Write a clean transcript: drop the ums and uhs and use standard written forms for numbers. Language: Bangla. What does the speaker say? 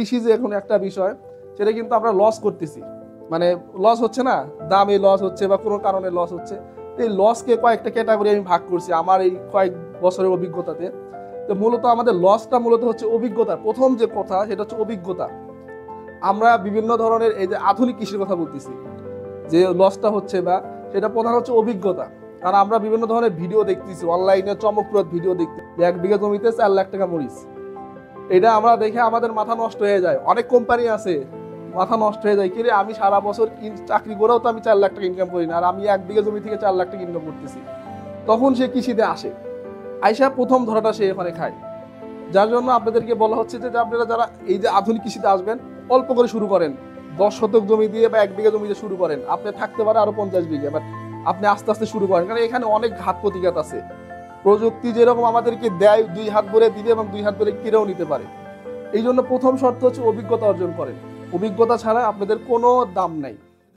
কৃষি যে এখন একটা বিষয়, সেটা কিন্তু আমরা লস করতেছি, মানে লস হচ্ছে না, দামে লস হচ্ছে বা কোনো কারণে লস হচ্ছে। এই লসকে কয়েকটা ক্যাটাগরি আমি ভাগ করছি আমার এই কয়েক বছরের অভিজ্ঞতাতে। তো মূলত আমাদের লসটা মূলত হচ্ছে অভিজ্ঞতা। প্রথম যে কথা সেটা হচ্ছে অভিজ্ঞতা। আমরা বিভিন্ন ধরনের এই যে আধুনিক কৃষির কথা বলতেছি, যে লসটা হচ্ছে বা সেটা প্রধান হচ্ছে অভিজ্ঞতা। কারণ আমরা বিভিন্ন ধরনের ভিডিও দেখতেছি, অনলাইনে চমকপ্রদ ভিডিও দেখতেছি, 1 বিঘা জমিতে 4 লাখ টাকা মরিচ। এটা আমরা দেখে আমাদের মাথা নষ্ট হয়ে যায়। অনেক কোম্পানি আছে, মাথা নষ্ট হয়ে যায়, কিরে আমি সারা বছর চাকরি করেও তো আমি 4 লাখ টাকা ইনকাম করি না, আর আমি 1 বিঘা জমি থেকে 4 লাখ টাকা ইনকাম করতেছি। তখন সে কৃষিতে আসে, আইসা প্রথম ধরাটা সে এখানে খায়। যার জন্য আপনাদেরকে বলা হচ্ছে যে আপনারা যারা এই যে আধুনিক কৃষিতে আসবেন, অল্প করে শুরু করেন, 10 শতক জমি দিয়ে বা 1 বিঘা জমি দিয়ে শুরু করেন। আপনি থাকতে পারে আরো 50 বিঘা, বাট আপনি আস্তে আস্তে শুরু করেন, কারণ এখানে অনেক ঘাত প্রতিঘাত আছে। প্রযুক্তি যেরকম আমাদেরকে দেয়, 2 হাত ভরে দিবে এবং 2 হাত ভরে কেড়েও নিতে পারে। এই জন্য প্রথম শর্ত হচ্ছে অভিজ্ঞতা অর্জন করেন। অভিজ্ঞতা ছাড়া আপনাদের কোনো দাম নাই।